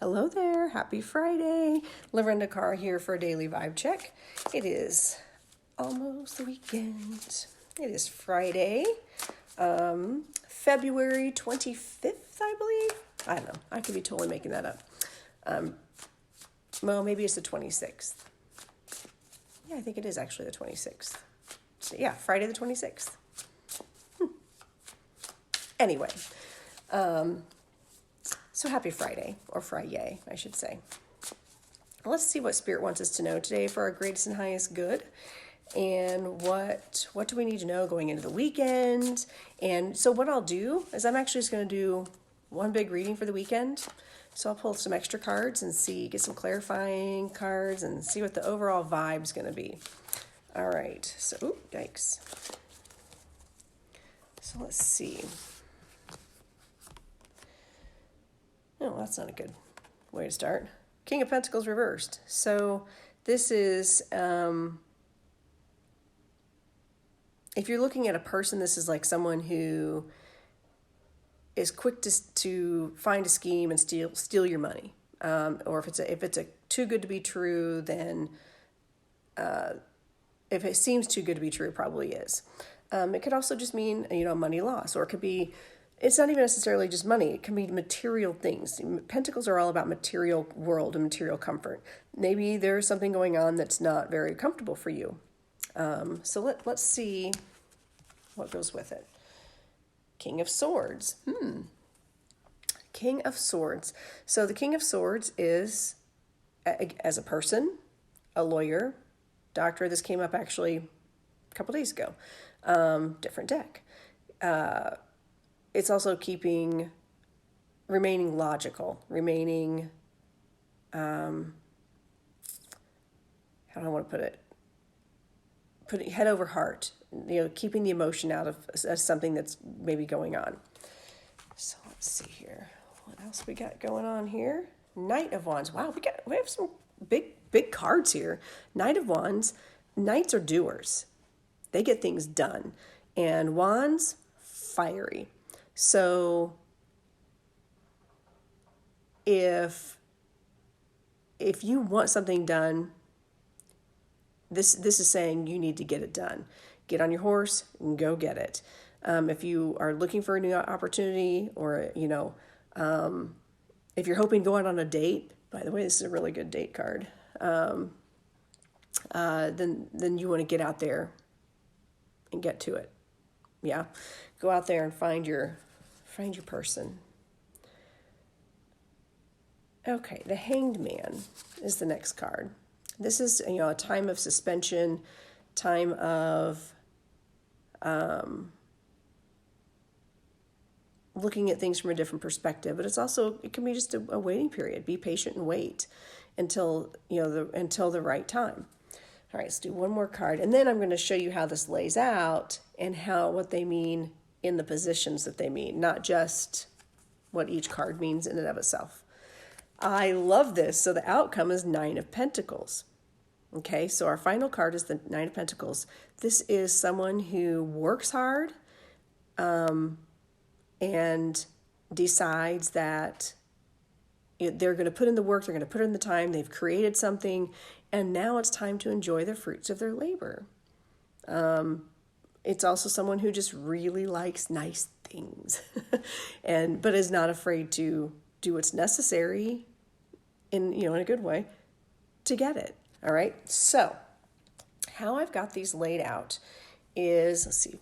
Hello there, happy Friday. Lorinda Carr here for a daily vibe check. It is almost the weekend. It is Friday, February 25th, I believe. I don't know, I could be totally making that up. Well, maybe it's the 26th. Yeah, I think it is actually the 26th. So, yeah, Friday the 26th. Anyway, so happy Friday, or Friday, I should say. Let's see what Spirit wants us to know today for our greatest and highest good. And what do we need to know going into the weekend? And so what I'll do is I'm actually just going to do one big reading for the weekend. So I'll pull some extra cards and get some clarifying cards and see what the overall vibe's going to be. All right, so, yikes. So let's see. Oh, that's not a good way to start. King of Pentacles reversed. So this is, if you're looking at a person, this is like someone who is quick to find a scheme and steal your money. Or if it's a too good to be true, then if it seems too good to be true, it probably is. It could also just mean, money loss, or it could be, it's not even necessarily just money. It can be material things. Pentacles are all about material world and material comfort. Maybe there's something going on that's not very comfortable for you. So let's see what goes with it. King of Swords. King of Swords. So the King of Swords is, as a person, a lawyer, doctor. This came up actually a couple days ago. Different deck. It's also remaining logical, remaining, how do I want to put it? Putting head over heart, keeping the emotion out of something that's maybe going on. So let's see here. What else we got going on here? Knight of Wands. Wow, we have some big cards here. Knight of Wands. Knights are doers. They get things done. And Wands, fiery. So if you want something done, this is saying you need to get it done. Get on your horse and go get it. If you are looking for a new opportunity, or if you're hoping to go out on a date, by the way, this is a really good date card. Then you want to get out there and get to it. Yeah, go out there and find your person. Okay, the Hanged Man is the next card. This is a time of suspension, time of looking at things from a different perspective. But it can be just a waiting period. Be patient and wait until the right time. All right, let's do one more card, and then I'm going to show you how this lays out and what they mean in the positions that they mean, not just what each card means in and of itself. I love this. So the outcome is Nine of Pentacles. Okay, so our final card is the Nine of Pentacles. This is someone who works hard and decides that they're going to put in the work, they're going to put in the time, they've created something, and now it's time to enjoy the fruits of their labor. It's also someone who just really likes nice things but is not afraid to do what's necessary in a good way to get it. All right. So how I've got these laid out is, let's see,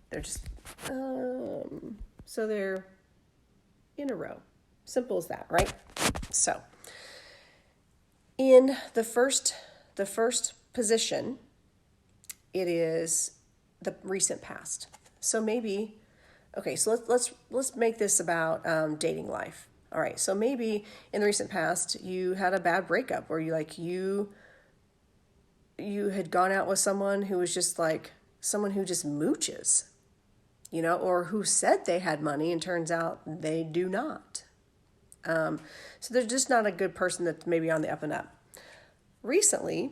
they're just, so they're in a row. Simple as that, right? So in the first position, it is the recent past. So maybe, okay, so let's make this about dating life. All right, so maybe in the recent past you had a bad breakup, or you had gone out with someone who was just like someone who just mooches, or who said they had money and turns out they do not. So they're just not a good person that's maybe on the up and up. Recently,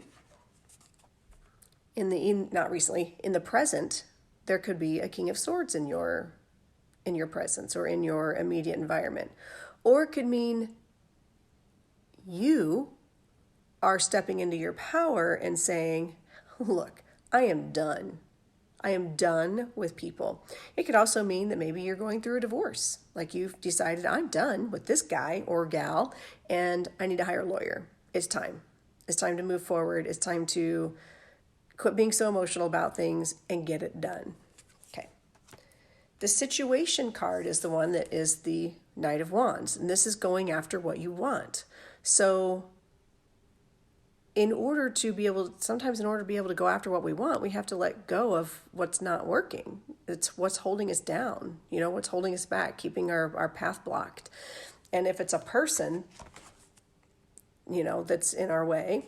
in the present, there could be a King of Swords in your presence or in your immediate environment. Or it could mean You are stepping into your power and saying, look, I am done. I am done with people. It could also mean that maybe you're going through a divorce. Like you've decided, I'm done with this guy or gal and I need to hire a lawyer. It's time. It's time to move forward. It's time to quit being so emotional about things and get it done. Okay. The situation card is the one that is the Knight of Wands. And this is going after what you want. So in order to be able to go after what we want, we have to let go of what's not working. It's what's holding us down, what's holding us back, keeping our path blocked. And if it's a person, that's in our way,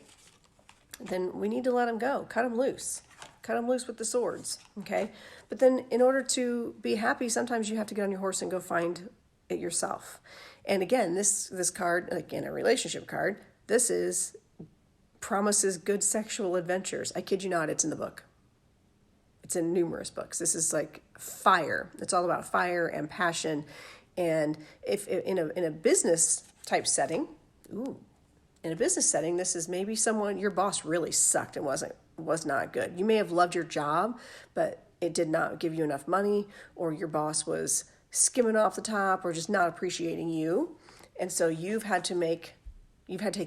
then we need to let them go, cut them loose with the swords. Okay. But then in order to be happy, sometimes you have to get on your horse and go find it yourself. And again, this card, again, a relationship card, this is promises good sexual adventures. I kid you not, it's in the book. It's in numerous books. This is like fire. It's all about fire and passion. And if in a business type setting, this is maybe someone, your boss really sucked and was not good. You may have loved your job, but it did not give you enough money, or your boss was skimming off the top or just not appreciating you. And so you've had to take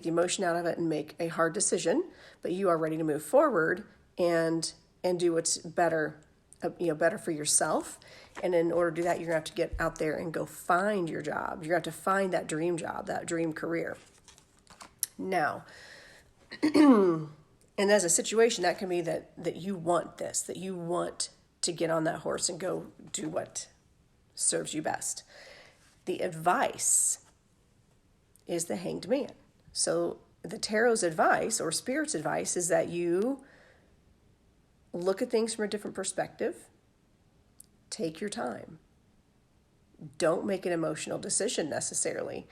the emotion out of it and make a hard decision, but you are ready to move forward and do what's better, better for yourself. And in order to do that, you're gonna have to get out there and go find your job. You're gonna have to find that dream job, that dream career. Now, and as a situation, that can be that you want this, that you want to get on that horse and go do what serves you best. The advice is the Hanged Man. So the tarot's advice or spirit's advice is that you look at things from a different perspective. Take your time. Don't make an emotional decision necessarily,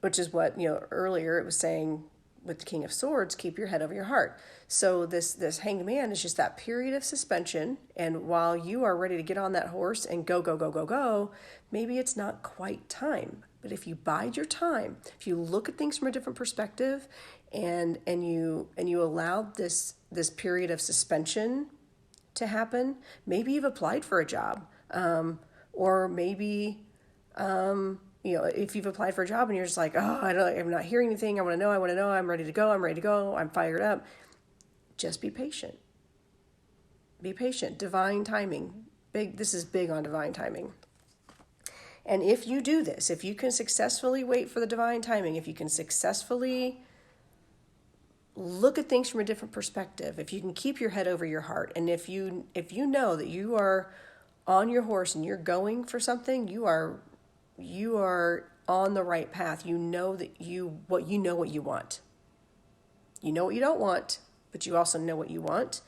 which is what, earlier it was saying with the King of Swords, keep your head over your heart. So this Hanged Man is just that period of suspension. And while you are ready to get on that horse and go, maybe it's not quite time. But if you bide your time, if you look at things from a different perspective and you allow this period of suspension to happen, maybe you've applied for a job, or maybe, if you've applied for a job and you're just like, I'm not hearing anything. I want to know. I'm ready to go. I'm fired up. Just be patient. Be patient. Divine timing. This is big on divine timing. And if you do this, if you can successfully wait for the divine timing, if you can successfully look at things from a different perspective, if you can keep your head over your heart, and if you know that you are on your horse and you're going for something, you are on the right path. You know what you want. You know what you don't want, but you also know what you want.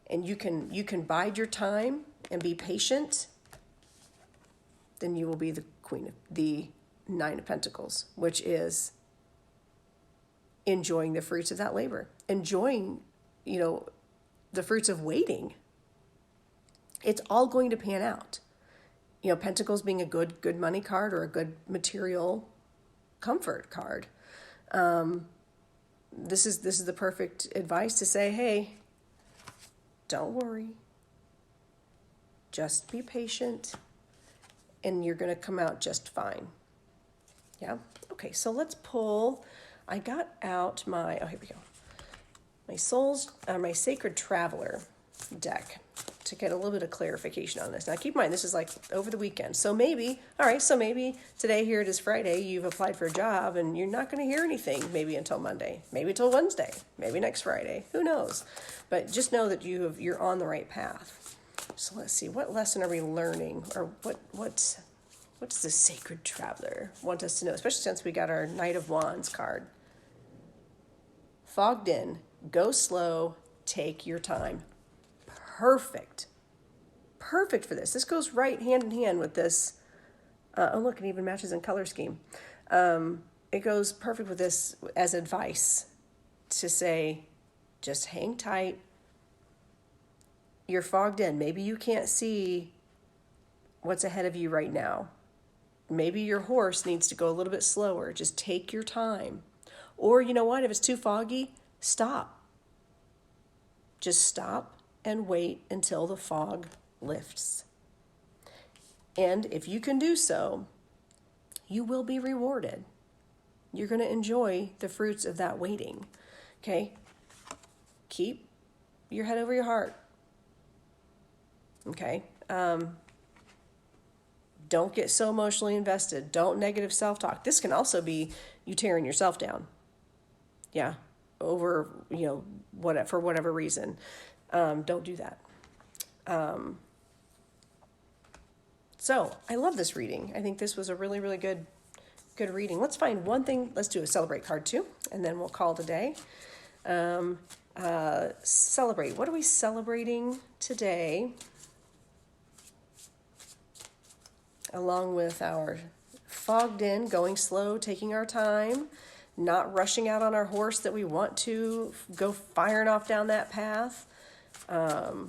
And you can bide your time and be patient. Then you will be the Nine of Pentacles, which is enjoying the fruits of that labor, enjoying, the fruits of waiting. It's all going to pan out. Pentacles being a good money card or a good material comfort card. This is the perfect advice to say, hey, don't worry. Just be patient and you're going to come out just fine. Yeah. Okay. So let's pull, I got out here we go. My Sacred Traveler deck to get a little bit of clarification on this. Now keep in mind, this is like over the weekend. So maybe today, here it is Friday, you've applied for a job and you're not going to hear anything maybe until Monday, maybe until Wednesday, maybe next Friday, who knows? But just know that you're on the right path. So let's see, what lesson are we learning, or what does the Sacred Traveler want us to know, especially since we got our Knight of Wands card. Fogged in, go slow, take your time. Perfect for this. This goes right hand in hand with this. Look, it even matches in color scheme. It goes perfect with this as advice to say, just hang tight. You're fogged in. Maybe you can't see what's ahead of you right now. maybe your horse needs to go a little bit slower. Just take your time. Or you know what? If it's too foggy, stop. Just stop and wait until the fog lifts. And if you can do so, you will be rewarded. You're going to enjoy the fruits of that waiting. Okay? Keep your head over your heart. Okay? Don't get so emotionally invested. Don't negative self-talk. This can also be you tearing yourself down. Yeah. Over, for whatever reason. Don't do that. So I love this reading. I think this was a really, really good reading. Let's find one thing. Let's do a celebrate card too, and then we'll call it a day. Celebrate. What are we celebrating today? Along with our fogged in, going slow, taking our time, not rushing out on our horse that we want to go firing off down that path. We're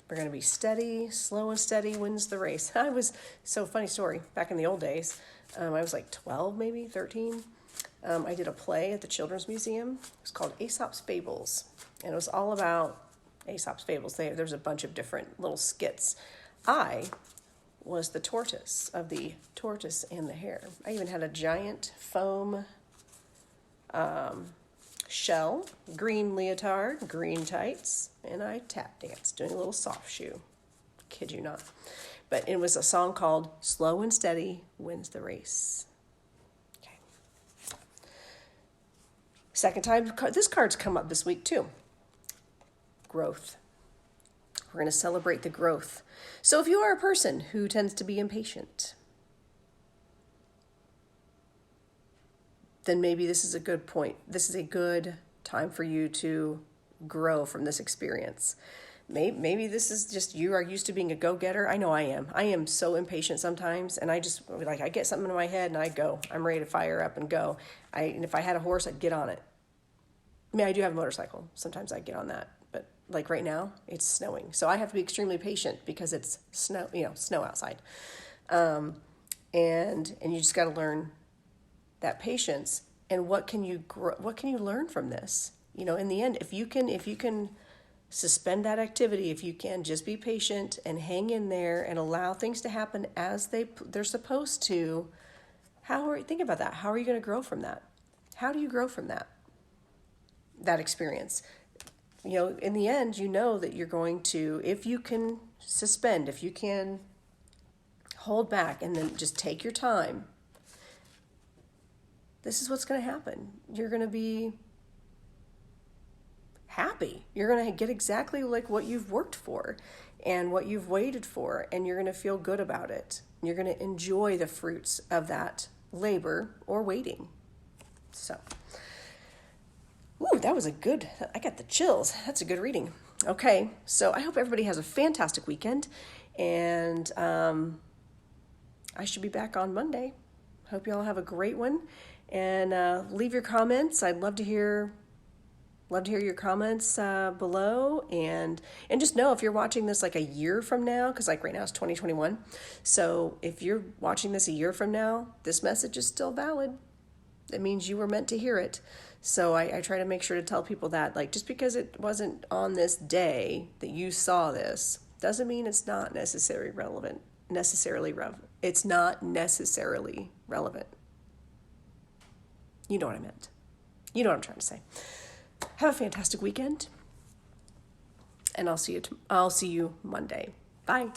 going to be steady, slow and steady wins the race. Funny story, back in the old days, I was like 12, maybe 13. I did a play at the Children's Museum. It was called Aesop's Fables. And it was all about Aesop's Fables. There's a bunch of different little skits. I was the tortoise of the Tortoise and the Hare. I even had a giant foam shell, green leotard, green tights, and I tap danced doing a little soft shoe. Kid you not. But it was a song called Slow and Steady Wins the Race. Okay. Second time, this card's come up this week too. Growth. We're going to celebrate the growth. So if you are a person who tends to be impatient, then maybe this is a good point. This is a good time for you to grow from this experience. Maybe this is just you are used to being a go-getter. I know I am. I am so impatient sometimes, and I get something in my head and I go. I'm ready to fire up and go. And if I had a horse, I'd get on it. I mean, I do have a motorcycle. Sometimes I get on that. But like right now, it's snowing. So I have to be extremely patient because it's snow outside. And you just got to learn that patience. And what can you learn from this? In the end, if you can suspend that activity, if you can just be patient and hang in there and allow things to happen as they're supposed to, think about that. How are you going to grow from that? How do you grow from that experience? In the end, that you're going to, if you can suspend, if you can hold back and then just take your time, this is what's going to happen. You're going to be happy. You're going to get exactly like what you've worked for and what you've waited for, and you're going to feel good about it. You're going to enjoy the fruits of that labor or waiting. So, that was I got the chills. That's a good reading. Okay, so I hope everybody has a fantastic weekend, and I should be back on Monday. Hope you all have a great one, and leave your comments. I'd love to hear your comments below, and just know if you're watching this like a year from now, because like right now it's 2021. So if you're watching this a year from now, this message is still valid. It means you were meant to hear it. So I try to make sure to tell people that, like, just because it wasn't on this day that you saw this doesn't mean it's not necessarily relevant. It's not necessarily relevant. You know what I meant. You know what I'm trying to say. Have a fantastic weekend, and I'll see you Monday. Bye.